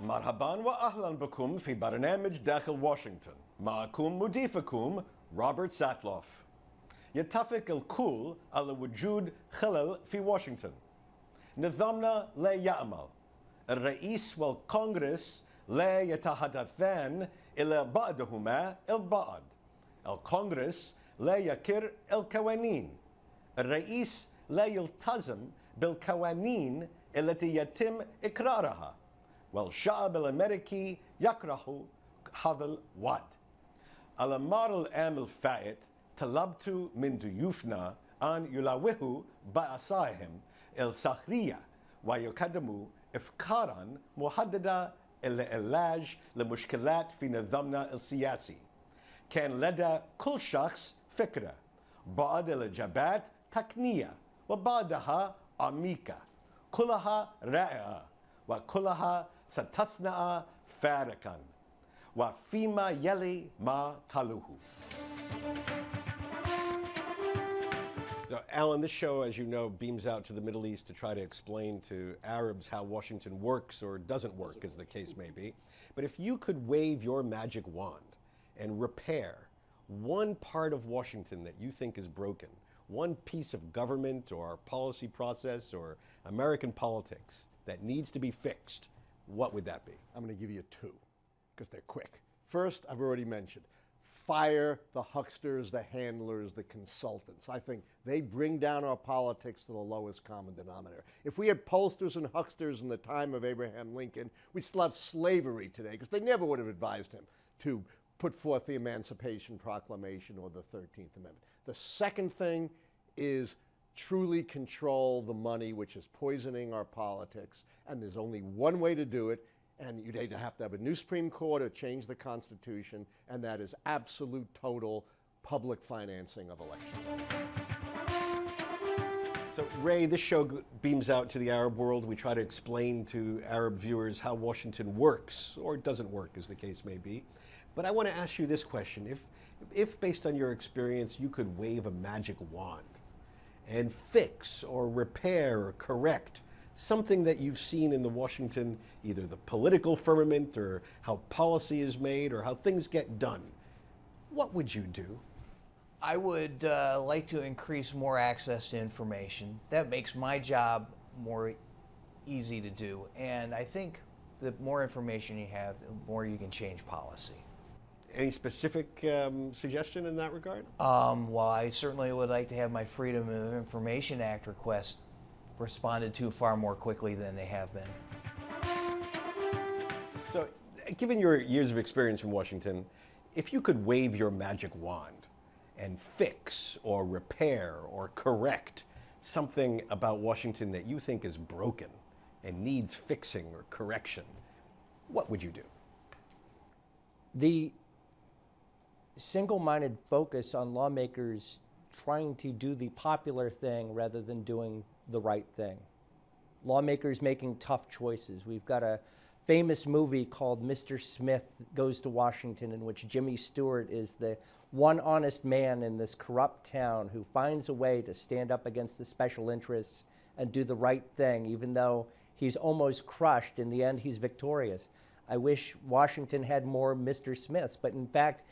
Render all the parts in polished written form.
مرحبا وأهلا بكم في برنامج داخل واشنطن. معكم مضيفكم روبرت ساتلوف. يتفق الكل على وجود خلل في واشنطن. نظامنا لا يعمل. الرئيس والكونغرس لا يتحدثان إلى بعضهما البعض. الكونغرس لا يكر القوانين. الرئيس لا يلتزم بالقوانين التي يتم إقرارها. والشعب الأمريكي يكره هذا الوضع. على مر العام الفائت طلبت من ضيوفنا أن يلوحوا بأسائهم السخرية ويقدموا أفكارا محددة للعلاج لمشكلات في نظامنا السياسي. كان لدى كل شخص فكرة. بعض الإجابات تقنية وبعضها عميقة. كلها رائعة وكلها ستصنع فارقا. وفيما يلي ما قالوه. So, Alan, this show, as you know, beams out to the Middle East to try to explain to Arabs how Washington works or doesn't work, as the case may be. But if you could wave your magic wand and repair one part of Washington that you think is broken, one piece of government or policy process or American politics that needs to be fixed, what would that be? I'm going to give you two, because they're quick. First, I've already mentioned, fire the hucksters, the handlers, the consultants. I think they bring down our politics to the lowest common denominator. If we had pollsters and hucksters in the time of Abraham Lincoln, we'd still have slavery today, because they never would have advised him to put forth the Emancipation Proclamation or the 13th Amendment. The second thing is truly control the money, which is poisoning our politics, and there's only one way to do it, and you'd either have to have a new Supreme Court or change the Constitution, and that is absolute total public financing of elections. So, Ray, this show beams out to the Arab world. We try to explain to Arab viewers how Washington works, or doesn't work, as the case may be. But I want to ask you this question. If based on your experience, you could wave a magic wand and fix or repair or correct something that you've seen in the Washington, either the political firmament or how policy is made or how things get done, what would you do? I would like to increase more access to information. That makes my job more easy to do. And I think the more information you have, the more you can change policy. Any specific suggestion in that regard? Well, I certainly would like to have my Freedom of Information Act requests responded to far more quickly than they have been. So, given your years of experience in Washington, if you could wave your magic wand and fix or repair or correct something about Washington that you think is broken and needs fixing or correction, what would you do? The single-minded focus on lawmakers trying to do the popular thing rather than doing the right thing. Lawmakers making tough choices. We've got a famous movie called Mr. Smith Goes to Washington, in which Jimmy Stewart is the one honest man in this corrupt town who finds a way to stand up against the special interests and do the right thing, even though he's almost crushed. In the end, he's victorious. I wish Washington had more Mr. Smiths, but in fact,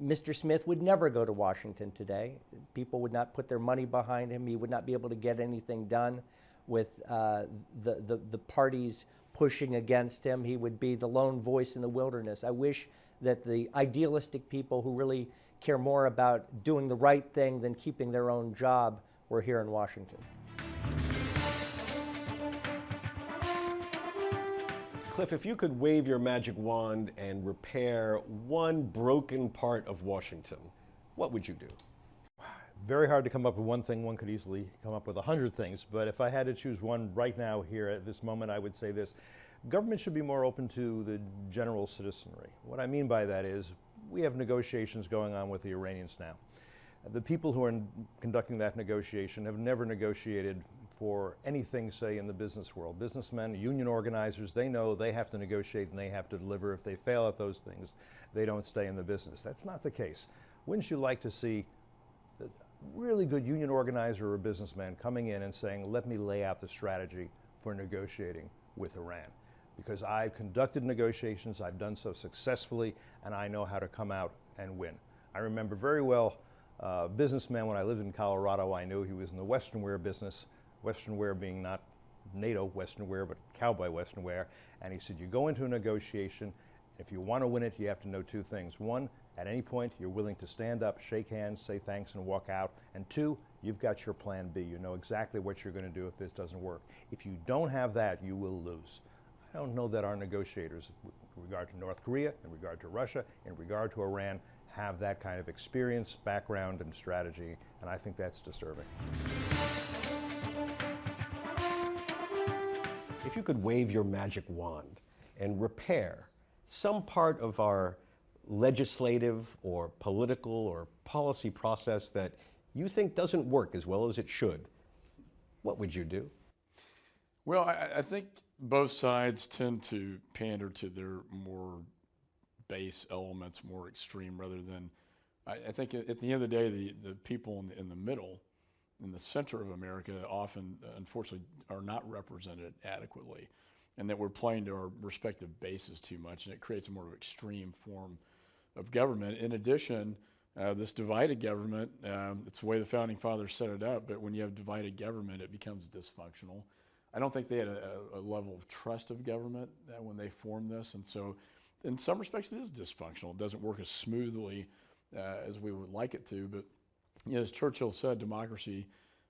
Mr. Smith would never go to Washington today. People would not put their money behind him. He would not be able to get anything done with the parties pushing against him. He would be the lone voice in the wilderness. I wish that the idealistic people who really care more about doing the right thing than keeping their own job were here in Washington. Cliff, if you could wave your magic wand and repair one broken part of Washington, what would you do? Very hard to come up with one thing. One could easily come up with 100 things. But if I had to choose one right now here at this moment, I would say this. Government should be more open to the general citizenry. What I mean by that is we have negotiations going on with the Iranians now. The people who are conducting that negotiation have never negotiated for anything, say, in the business world. Businessmen, union organizers, they know they have to negotiate and they have to deliver. If they fail at those things, they don't stay in the business. That's not the case. Wouldn't you like to see a really good union organizer or businessman coming in and saying, let me lay out the strategy for negotiating with Iran? because I've conducted negotiations, I've done so successfully, and I know how to come out and win. I remember very well a businessman when I lived in Colorado. I knew he was in the Western wear business, Western wear being not NATO Western wear, but cowboy Western wear. And he said, you go into a negotiation, if you want to win it, you have to know two things. One, at any point, you're willing to stand up, shake hands, say thanks, and walk out. And two, you've got your plan B. You know exactly what you're going to do if this doesn't work. If you don't have that, you will lose. I don't know that our negotiators, in regard to North Korea, in regard to Russia, in regard to Iran, have that kind of experience, background, and strategy, and I think that's disturbing. If you could wave your magic wand and repair some part of our legislative or political or policy process that you think doesn't work as well as it should, what would you do? Well, I think both sides tend to pander to their more base elements, more extreme, rather than, I think at the end of the day, the people in the middle, in the center of America, often, unfortunately, are not represented adequately, and that we're playing to our respective bases too much, and it creates a more extreme form of government. In addition, this divided government, it's the way the Founding Fathers set it up, but when you have divided government, it becomes dysfunctional. I don't think they had a level of trust of government when they formed this, and so in some respects it is dysfunctional. It doesn't work as smoothly as we would like it to, but you know, as Churchill said, democracy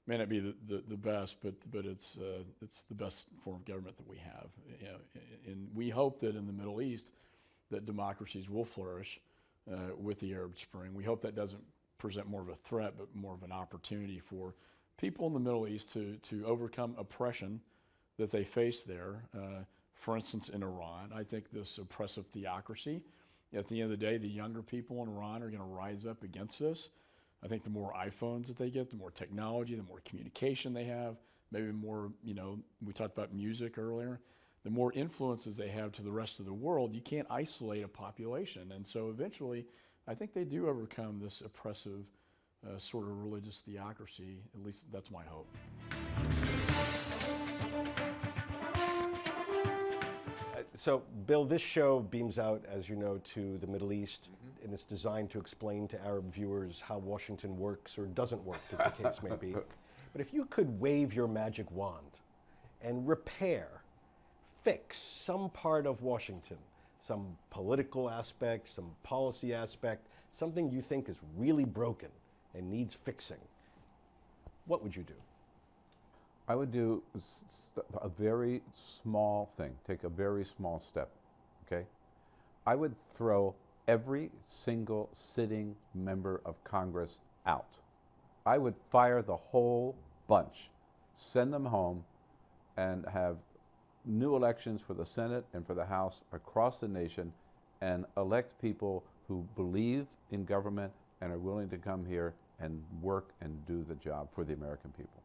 may not be the best, but it's the best form of government that we have. You know, and we hope that in the Middle East that democracies will flourish with the Arab Spring. We hope that doesn't present more of a threat, but more of an opportunity for people in the Middle East to overcome oppression that they face there. For instance, in Iran, I think this oppressive theocracy, at the end of the day, the younger people in Iran are going to rise up against this. I think the more iPhones that they get, the more technology, the more communication they have, maybe more, you know, we talked about music earlier, the more influences they have to the rest of the world. You can't isolate a population. And so eventually, I think they do overcome this oppressive sort of religious theocracy. At least that's my hope. So, Bill, this show beams out, as you know, to the Middle East, and it's designed to explain to Arab viewers how Washington works or doesn't work, as the case may be. But if you could wave your magic wand and repair, fix some part of Washington, some political aspect, some policy aspect, something you think is really broken and needs fixing, what would you do? I would do a very small thing, take a very small step, okay? I would throw every single sitting member of Congress out. I would fire the whole bunch, send them home, and have new elections for the Senate and for the House across the nation, and elect people who believe in government and are willing to come here and work and do the job for the American people.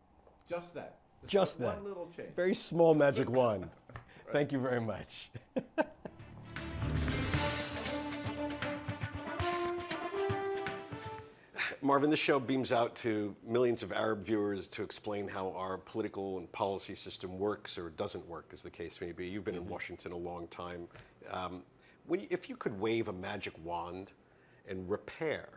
Just that. Just that. One little change. Very small magic wand. Thank you very much. Marvin, this show beams out to millions of Arab viewers to explain how our political and policy system works or doesn't work, as the case may be. You've been in Washington a long time. If you could wave a magic wand and repair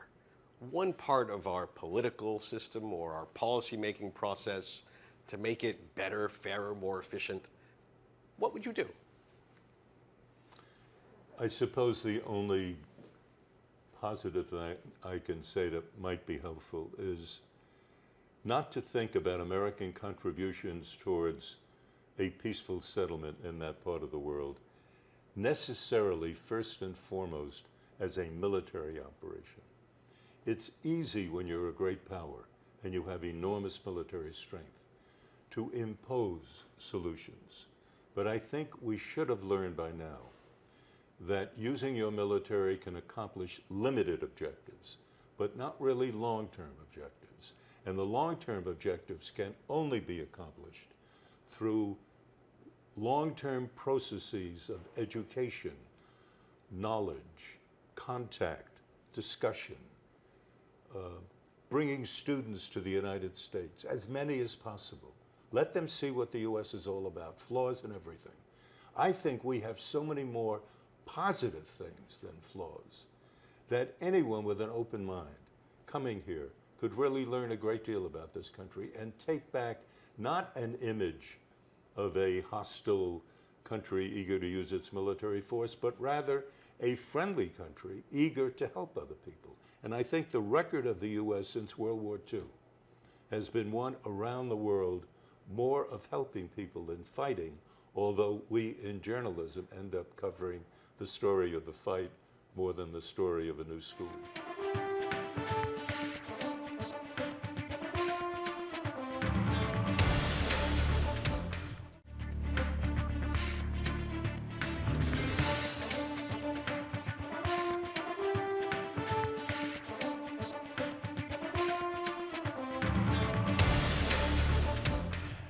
one part of our political system or our policy-making process to make it better, fairer, more efficient, what would you do? I suppose the only positive thing I can say that might be helpful is not to think about American contributions towards a peaceful settlement in that part of the world necessarily, first and foremost, as a military operation. It's easy when you're a great power and you have enormous military strength to impose solutions. But I think we should have learned by now that using your military can accomplish limited objectives, but not really long-term objectives. And the long-term objectives can only be accomplished through long-term processes of education, knowledge, contact, discussion, bringing students to the United States, as many as possible. Let them see what the U.S. is all about, flaws and everything. I think we have so many more positive things than flaws that anyone with an open mind coming here could really learn a great deal about this country and take back not an image of a hostile country eager to use its military force, but rather a friendly country eager to help other people. And I think the record of the U.S. since World War II has been one around the world more of helping people than fighting, although we in journalism end up covering the story of the fight more than the story of a new school.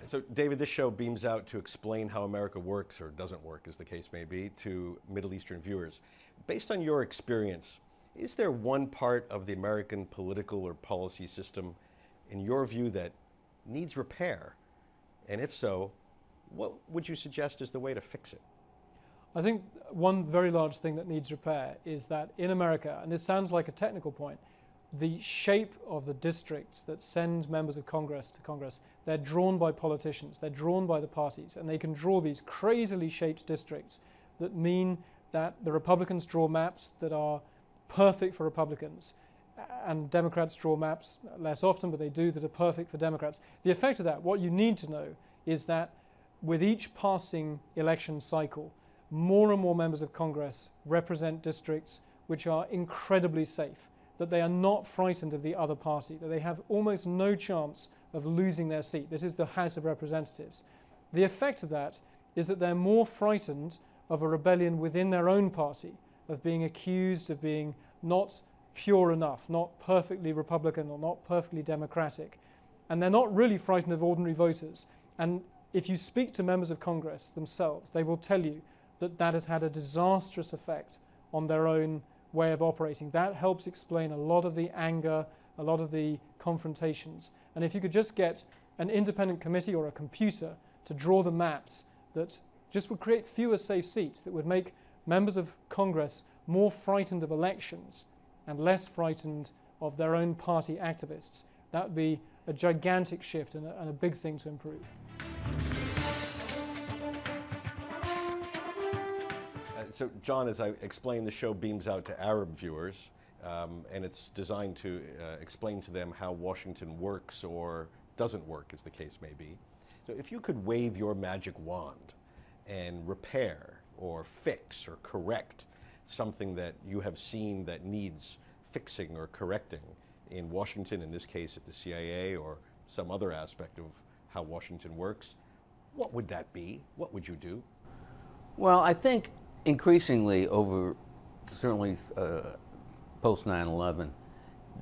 So, David, this show beams out to explain how America works, or doesn't work, as the case may be, to Middle Eastern viewers. Based on your experience, is there one part of the American political or policy system, in your view, that needs repair? And if so, what would you suggest is the way to fix it? I think one very large thing that needs repair is that in America, and this sounds like a technical point, the shape of the districts that send members of Congress to Congress, they're drawn by politicians, they're drawn by the parties, and they can draw these crazily shaped districts that mean that the Republicans draw maps that are perfect for Republicans, and Democrats draw maps less often, but they do, that are perfect for Democrats. The effect of that, what you need to know, is that with each passing election cycle, more and more members of Congress represent districts which are incredibly safe, that they are not frightened of the other party, that they have almost no chance of losing their seat. This is the House of Representatives. The effect of that is that they're more frightened of a rebellion within their own party, of being accused of being not pure enough, not perfectly Republican or not perfectly Democratic. And they're not really frightened of ordinary voters. And if you speak to members of Congress themselves, they will tell you that that has had a disastrous effect on their own way of operating. That helps explain a lot of the anger, a lot of the confrontations. And if you could just get an independent committee or a computer to draw the maps that just would create fewer safe seats, that would make members of Congress more frightened of elections and less frightened of their own party activists, that would be a gigantic shift and a big thing to improve. So, John, as I explained, the show beams out to Arab viewers, and it's designed to explain to them how Washington works or doesn't work, as the case may be. So if you could wave your magic wand and repair or fix or correct something that you have seen that needs fixing or correcting in Washington, in this case at the CIA, or some other aspect of how Washington works, what would that be? What would you do? Well, I think increasingly over, certainly post 9/11,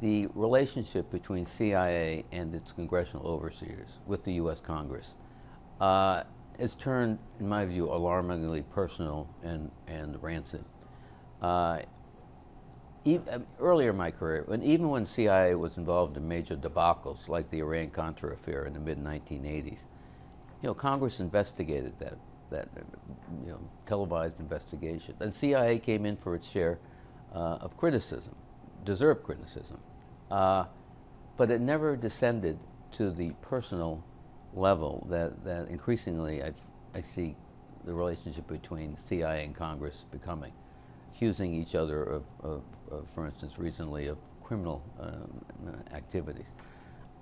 the relationship between CIA and its congressional overseers with the U.S. Congress has turned, in my view, alarmingly personal and rancid. Earlier in my career, even when CIA was involved in major debacles like the Iran-Contra affair in the mid-1980s, Congress investigated that televised investigation. And CIA came in for its share of criticism, deserved criticism. But it never descended to the personal level that increasingly I see the relationship between CIA and Congress becoming, accusing each other of for instance, recently of criminal activities.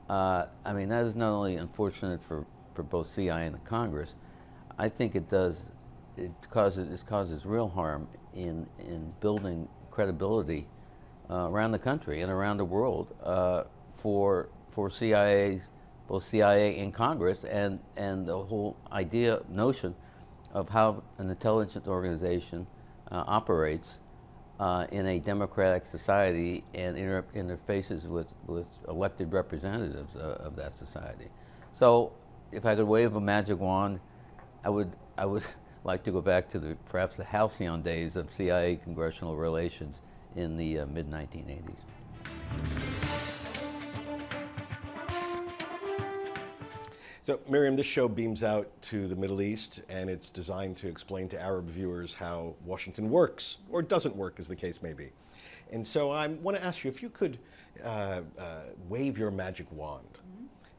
I mean, that is not only unfortunate for both CIA and the Congress. I think it causes real harm in building credibility around the country and around the world for CIA's, both CIA and Congress, and the whole notion of how an intelligence organization operates in a democratic society and interfaces with elected representatives of that society. So, if I could wave a magic wand, I would like to go back to perhaps the halcyon days of CIA congressional relations in the mid-1980s. So, Miriam, this show beams out to the Middle East, and it's designed to explain to Arab viewers how Washington works, or doesn't work, as the case may be. And so I want to ask you if you could wave your magic wand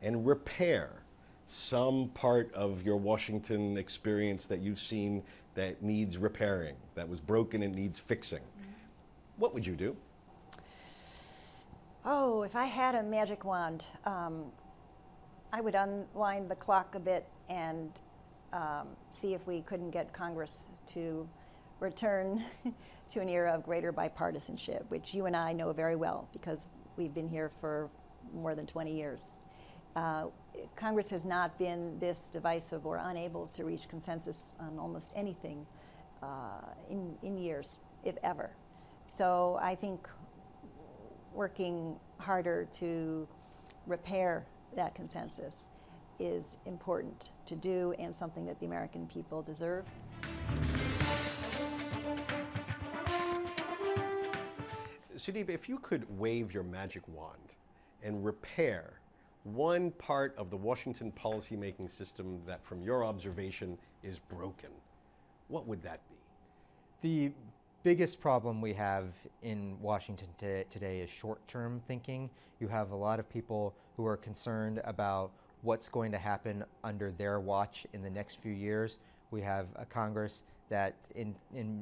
and repair some part of your Washington experience that you've seen that needs repairing, that was broken and needs fixing. What would you do? Oh, if I had a magic wand, I would unwind the clock a bit and see if we couldn't get Congress to return to an era of greater bipartisanship, which you and I know very well because we've been here for more than 20 years. Congress has not been this divisive or unable to reach consensus on almost anything in years, if ever. So I think working harder to repair that consensus is important to do and something that the American people deserve. Sudeep, if you could wave your magic wand and repair one part of the Washington policymaking system that, from your observation, is broken, what would that be? The biggest problem we have in Washington today is short-term thinking. You have a lot of people who are concerned about what's going to happen under their watch in the next few years. We have a Congress that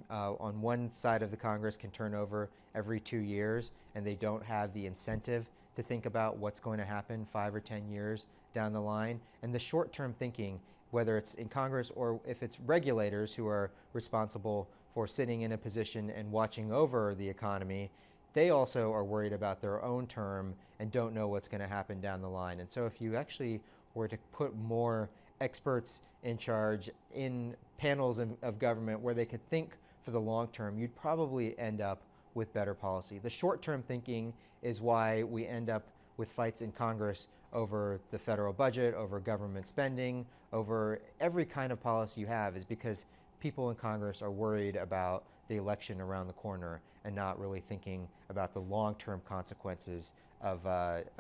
on one side of the Congress can turn over every 2 years, and they don't have the incentive to think about what's going to happen 5 or 10 years down the line. And the short-term thinking, whether it's in Congress or if it's regulators who are responsible for sitting in a position and watching over the economy, they also are worried about their own term and don't know what's going to happen down the line. And so if you actually were to put more experts in charge in panels of government where they could think for the long term, you'd probably end up with better policy. The short-term thinking is why we end up with fights in Congress over the federal budget, over government spending, over every kind of policy you have, is because people in Congress are worried about the election around the corner and not really thinking about the long-term consequences of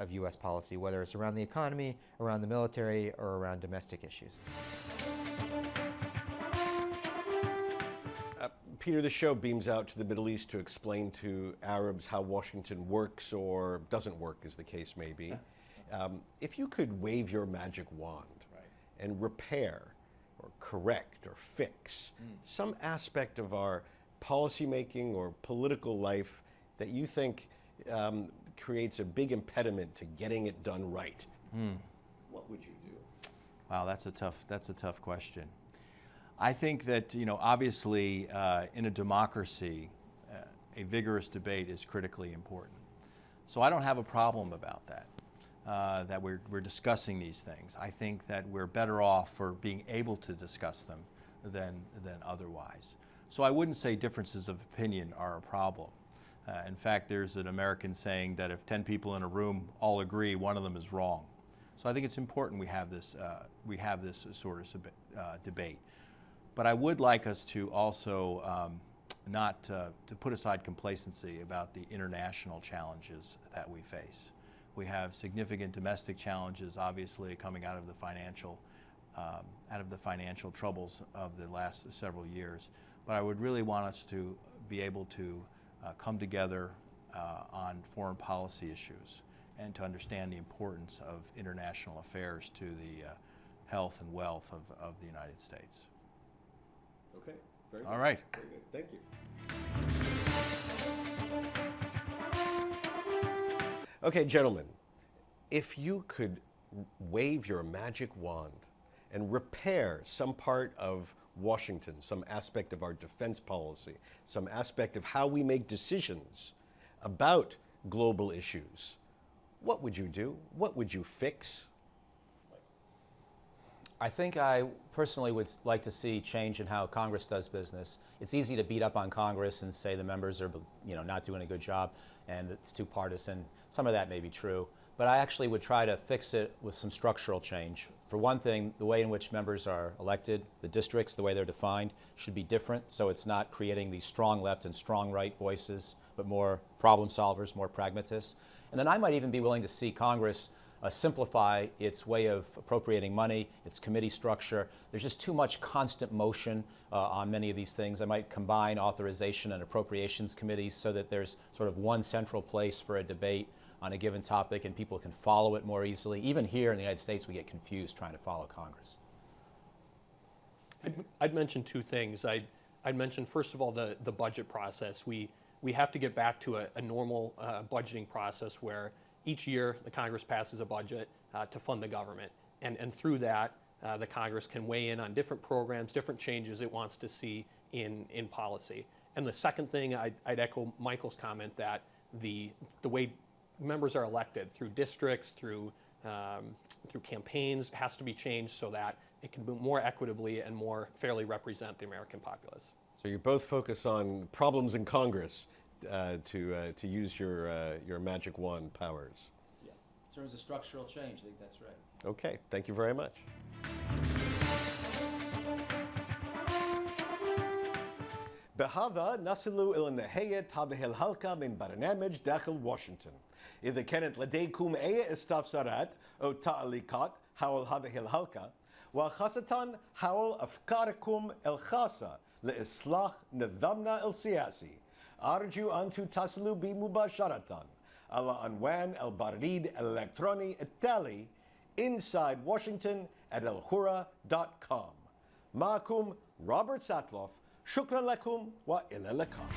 U.S. policy, whether it's around the economy, around the military, or around domestic issues. Peter, the show beams out to the Middle East to explain to Arabs how Washington works or doesn't work, as the case may be. If you could wave your magic wand and repair or correct or fix some aspect of our policymaking or political life that you think creates a big impediment to getting it done right, what would you do? Wow, that's a tough question. I think that, obviously in a democracy, a vigorous debate is critically important. So I don't have a problem about that, that we're discussing these things. I think that we're better off for being able to discuss them than otherwise. So I wouldn't say differences of opinion are a problem. In fact, there's an American saying that if 10 people in a room all agree, one of them is wrong. So I think it's important we have this sort of debate. But I would like us to also not to put aside complacency about the international challenges that we face. We have significant domestic challenges, obviously, coming out of the financial troubles of the last several years. But I would really want us to be able to come together on foreign policy issues and to understand the importance of international affairs to the health and wealth of the United States. Okay, very good. All right. Very good. Thank you. Okay, gentlemen, if you could wave your magic wand and repair some part of Washington, some aspect of our defense policy, some aspect of how we make decisions about global issues, what would you do? What would you fix? I think I personally would like to see change in how Congress does business. It's easy to beat up on Congress and say the members are, not doing a good job and it's too partisan. Some of that may be true, but I actually would try to fix it with some structural change. For one thing, the way in which members are elected, the districts, the way they're defined, should be different, so it's not creating these strong left and strong right voices, but more problem solvers, more pragmatists. And then I might even be willing to see Congress simplify its way of appropriating money, its committee structure. There's just too much constant motion on many of these things. I might combine authorization and appropriations committees so that there's sort of one central place for a debate on a given topic and people can follow it more easily. Even here in the United States, we get confused trying to follow Congress. I'd mention two things. I'd mention, first of all, the budget process. We have to get back to a normal budgeting process where each year the Congress passes a budget to fund the government. And through that, the Congress can weigh in on different programs, different changes it wants to see in policy. And the second thing, I'd echo Michael's comment that the way members are elected through districts, through campaigns, has to be changed so that it can more equitably and more fairly represent the American populace. So you both focus on problems in Congress to use your magic wand powers. Yes. In terms of structural change, I think that's right. Okay, thank you very much. بهذا نصل إلى نهاية هذه الحلقة من برنامج داخل واشنطن. إذا كانت لديكم أي استفسارات أو تعليقات حول هذه الحلقة وخاصة حول أفكاركم الخاصة لإصلاح نظامنا السياسي، أرجو أن تتصلوا بي مباشرة على عنوان البريد الإلكتروني التالي insidewashington@elhura.com. معكم روبرت ساتلوف، شكرا لكم وإلى اللقاء.